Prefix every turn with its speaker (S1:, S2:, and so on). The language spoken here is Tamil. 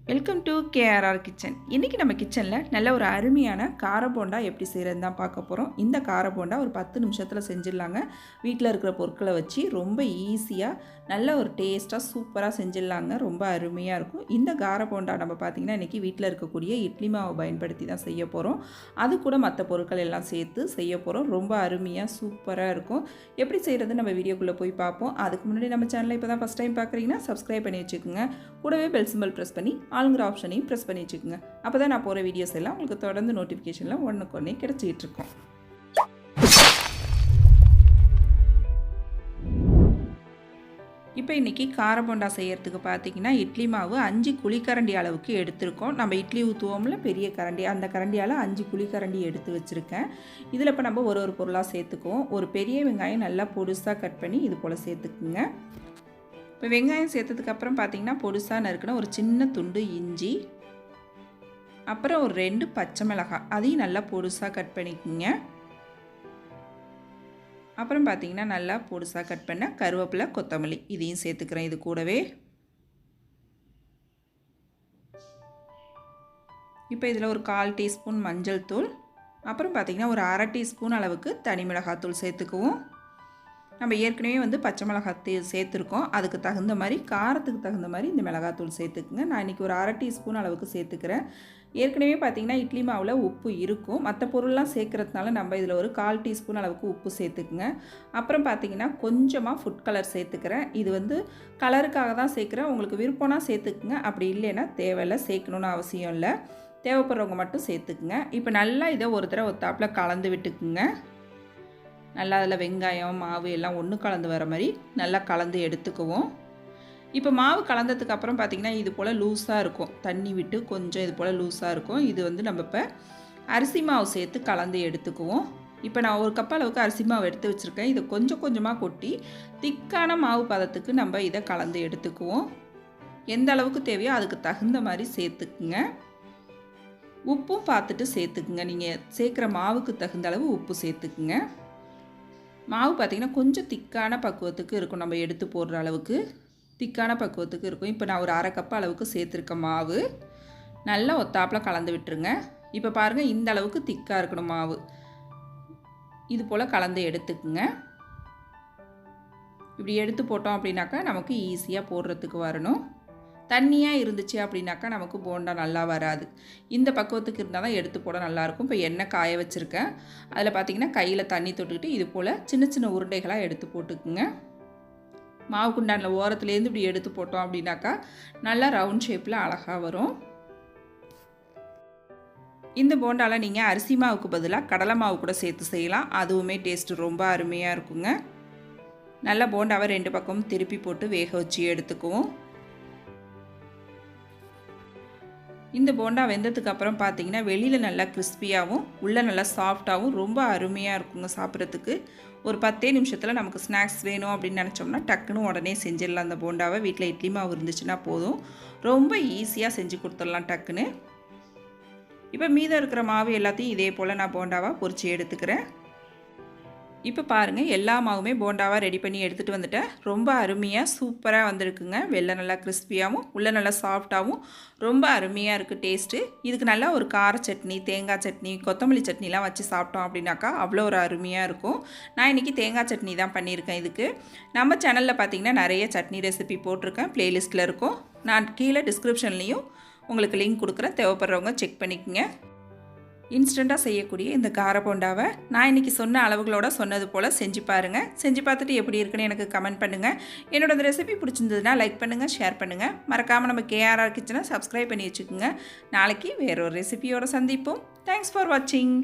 S1: Welcome to KRR kitchen. இன்றைக்கி நம்ம கிச்சனில் நல்ல ஒரு அருமையான கார போண்டா எப்படி செய்கிறது தான் பார்க்க போகிறோம். இந்த கார போண்டா ஒரு 10 நிமிஷத்தில் செஞ்சிடலாங்க. வீட்டில் இருக்கிற பொருட்களை வச்சு ரொம்ப ஈஸியாக நல்ல ஒரு டேஸ்ட்டாக சூப்பராக செஞ்சிடலாங்க. ரொம்ப அருமையாக இருக்கும். இந்த கார போண்டா நம்ம பார்த்திங்கன்னா இன்றைக்கி வீட்டில் இருக்கக்கூடிய இட்லி மாவை பயன்படுத்தி தான் செய்ய போகிறோம். அது கூட மற்ற பொருட்கள் எல்லாம் சேர்த்து செய்ய போகிறோம். ரொம்ப அருமையாக சூப்பராக இருக்கும். எப்படி செய்கிறது நம்ம வீடியோக்குள்ளே போய் பார்ப்போம். அதுக்கு முன்னாடி நம்ம சேனலை இப்போ தான் ஃபஸ்ட் டைம் பார்க்குறீங்கன்னா சப்ஸ்கிரைப் பண்ணி வச்சுக்கோங்க. கூடவே பெல் சிம்பல் ப்ரெஸ் பண்ணி ஆளுங்கிற ஆப்ஷனையும் ப்ரெஸ் பண்ணி வச்சுக்கோங்க. அப்போ தான் நான் போகிற வீடியோஸ் எல்லாம் உங்களுக்கு தொடர்ந்து நோட்டிஃபிகேஷனில் ஒன்றுக்கொன்னே கிடச்சிக்கிட்டு இருக்கும். இப்போ இன்றைக்கி கார போண்டா செய்கிறதுக்கு பார்த்திங்கன்னா இட்லி மாவு 5 குழிக்கரண்டி அளவுக்கு எடுத்திருக்கோம். நம்ம இட்லி ஊற்றுவோம்ல பெரிய கரண்டி, அந்த கரண்டியால் 5 குழிக்கரண்டி எடுத்து வச்சுருக்கேன். இதில் இப்போ நம்ம ஒரு பொருளாக சேர்த்துக்குவோம். ஒரு பெரிய வெங்காயம் நல்லா பொடுசாக கட் பண்ணி இது போல் சேர்த்துக்குங்க. இப்போ வெங்காயம் சேர்த்ததுக்கப்புறம் பார்த்திங்கன்னா பொடுசாக நறுக்கின ஒரு சின்ன துண்டு இஞ்சி, அப்புறம் ஒரு 2 பச்சை மிளகாய், அதையும் நல்லா பொடுசாக கட் பண்ணிக்கோங்க. அப்புறம் பார்த்திங்கன்னா நல்லா பொடுசாக கட் பண்ண கருவேப்பிலை, கொத்தமல்லி இதையும் சேர்த்துக்கிறேன் இது கூடவே. இப்போ இதில் ஒரு 1/4 டீஸ்பூன் மஞ்சள் தூள், அப்புறம் பார்த்திங்கன்னா ஒரு 1/2 டீஸ்பூன் அளவுக்கு தனி மிளகாத்தூள் சேர்த்துக்குவோம். நம்ம ஏற்கனவே பச்சை மிளகாத்தூள் சேர்த்துருக்கோம். அதுக்கு தகுந்த மாதிரி காரத்துக்கு தகுந்த மாதிரி இந்த மிளகாத்தூள் சேர்த்துக்குங்க. நான் இன்றைக்கி ஒரு 1/2 டீஸ்பூன் அளவுக்கு சேர்த்துக்கிறேன். ஏற்கனவே பார்த்திங்கன்னா இட்லி மாவில் உப்பு இருக்கும். மற்ற பொருள்லாம் சேர்க்குறதுனால நம்ம இதில் ஒரு 1/4 டீஸ்பூன் அளவுக்கு உப்பு சேர்த்துக்குங்க. அப்புறம் பார்த்திங்கன்னா கொஞ்சமாக ஃபுட் கலர் சேர்த்துக்கிறேன். இது கலருக்காக தான் சேர்க்குறேன். உங்களுக்கு விருப்பம்னா சேர்த்துக்குங்க, அப்படி இல்லைன்னா தேவையில்லை, சேர்க்கணுன்னு அவசியம் இல்லை. தேவைப்படுறவங்க மட்டும் சேர்த்துக்குங்க. இப்போ நல்லா இதை ஒரு தடவை ஒத்தாப்பில் கலந்து விட்டுக்குங்க. நல்லா அதில் வெங்காயம் மாவு எல்லாம் ஒன்று கலந்து வர மாதிரி நல்லா கலந்து எடுத்துக்குவோம். இப்போ மாவு கலந்ததுக்கப்புறம் பார்த்திங்கன்னா இது போல் லூஸாக இருக்கும். தண்ணி விட்டு கொஞ்சம் இது போல் லூஸாக இருக்கும். இது நம்ம இப்போ அரிசி மாவு சேர்த்து கலந்து எடுத்துக்குவோம். இப்போ நான் 1 கப் அளவுக்கு அரிசி மாவு எடுத்து வச்சுருக்கேன். இதை கொஞ்சம் கொஞ்சமாக கொட்டி திக்கான மாவு பதத்துக்கு நம்ம இதை கலந்து எடுத்துக்குவோம். எந்த அளவுக்கு தேவையோ அதுக்கு தகுந்த மாதிரி சேர்த்துக்குங்க. உப்பும் பார்த்துட்டு சேர்த்துக்குங்க. நீங்கள் சேர்க்குற மாவுக்கு தகுந்த அளவு உப்பு சேர்த்துக்குங்க. மாவு பார்த்திங்கன்னா கொஞ்சம் திக்கான பக்குவத்துக்கு இருக்கும். நம்ம எடுத்து போடுற அளவுக்கு திக்கான பக்குவத்துக்கு இருக்கும். இப்போ நான் ஒரு 1/2 கப் அளவுக்கு சேர்த்துருக்க மாவு நல்லா ஒத்தாப்பில் கலந்து விட்டுருங்க. இப்போ பாருங்கள், இந்த அளவுக்கு திக்காக இருக்கணும் மாவு. இது போல் கலந்து எடுத்துக்குங்க. இப்படி எடுத்து போட்டோம் அப்படின்னாக்கா நமக்கு ஈஸியாக போடுறதுக்கு வரணும். தண்ணியாக இருந்துச்சு அப்படின்னாக்கா நமக்கு போண்டா நல்லா வராது. இந்த பக்குவத்துக்கு இருந்தால் தான் எடுத்து போட நல்லாயிருக்கும். இப்போ எண்ணெய் காய வச்சுருக்கேன். அதில் பார்த்திங்கன்னா கையில் தண்ணி தொட்டுக்கிட்டு இது போல் சின்ன சின்ன உருண்டைகளாக எடுத்து போட்டுக்குங்க. மாவு குண்டானில் ஓரத்துலேருந்து இப்படி எடுத்து போட்டோம் அப்படின்னாக்கா நல்லா ரவுண்ட் ஷேப்பில் அழகாக வரும். இந்த போண்டாவில் நீங்கள் அரிசி மாவுக்கு பதிலாக கடலை மாவு கூட சேர்த்து செய்யலாம். அதுவுமே டேஸ்ட்டு ரொம்ப அருமையாக இருக்குங்க. நல்லா போண்டாவை 2 பக்கமும் திருப்பி போட்டு வேக வச்சு எடுத்துக்குவோம். இந்த போண்டா வெந்ததுக்கு அப்புறம் பார்த்திங்கன்னா வெளியில் நல்லா கிறிஸ்பியாகவும் உள்ளே நல்லா சாஃப்டாகவும் ரொம்ப அருமையாக இருக்குங்க சாப்பிட்றதுக்கு. ஒரு 10 நிமிஷத்தில் நமக்கு ஸ்நாக்ஸ் வேணும் அப்படின்னு நினச்சோம்னா டக்குன்னு உடனே செஞ்சிடலாம். அந்த போண்டாவை வீட்டில் இட்லி மாவு இருந்துச்சுன்னா போதும், ரொம்ப ஈஸியாக செஞ்சு கொடுத்துடலாம் டக்குன்னு. இப்போ மீதம் இருக்கிற மாவு எல்லாத்தையும் இதே போல் நான் போண்டாவாக பொரித்து எடுத்துக்கிறேன். இப்போ பாருங்கள், எல்லா மாவுமே போண்டாவாக ரெடி பண்ணி எடுத்துகிட்டு வந்துட்டேன். ரொம்ப அருமையாக சூப்பராக வந்திருக்குங்க. வெளில நல்லா கிறிஸ்பியாகவும் உள்ளே நல்லா சாஃப்டாகவும் ரொம்ப அருமையாக இருக்குது டேஸ்ட்டு. இதுக்கு நல்லா ஒரு கார சட்னி, தேங்காய் சட்னி, கொத்தமல்லி சட்னிலாம் வச்சு சாப்பிட்டோம் அப்படின்னாக்கா அவ்வளோ ஒரு அருமையாக இருக்கும். நான் இன்றைக்கி தேங்காய் சட்னி தான் பண்ணியிருக்கேன். இதுக்கு நம்ம சேனலில் பார்த்திங்கன்னா நிறைய சட்னி ரெசிபி போட்டிருக்கேன், ப்ளேலிஸ்ட்டில் இருக்கும். நான் கீழே டிஸ்கிரிப்ஷன்லேயும் உங்களுக்கு லிங்க் கொடுக்குறேன், தேவைப்படுறவங்க செக் பண்ணிக்கோங்க. இன்ஸ்டண்ட்டாக செய்யக்கூடிய இந்த கார போண்டாவை நான் இன்றைக்கி சொன்ன அளவுகளோட சொன்னது போல் செஞ்சு பாருங்கள். செஞ்சு பார்த்துட்டு எப்படி இருக்குன்னு எனக்கு கமெண்ட் பண்ணுங்கள். என்னோட ரெசிபி பிடிச்சிருந்ததுன்னா லைக் பண்ணுங்கள், ஷேர் பண்ணுங்கள். மறக்காமல் நம்ம கேஆர்ஆர் கிச்சனை சப்ஸ்கிரைப் பண்ணி வச்சுக்கோங்க. நாளைக்கு வேறொரு ரெசிபியோடு சந்திப்போம். தேங்க்ஸ் ஃபார் வாட்சிங்.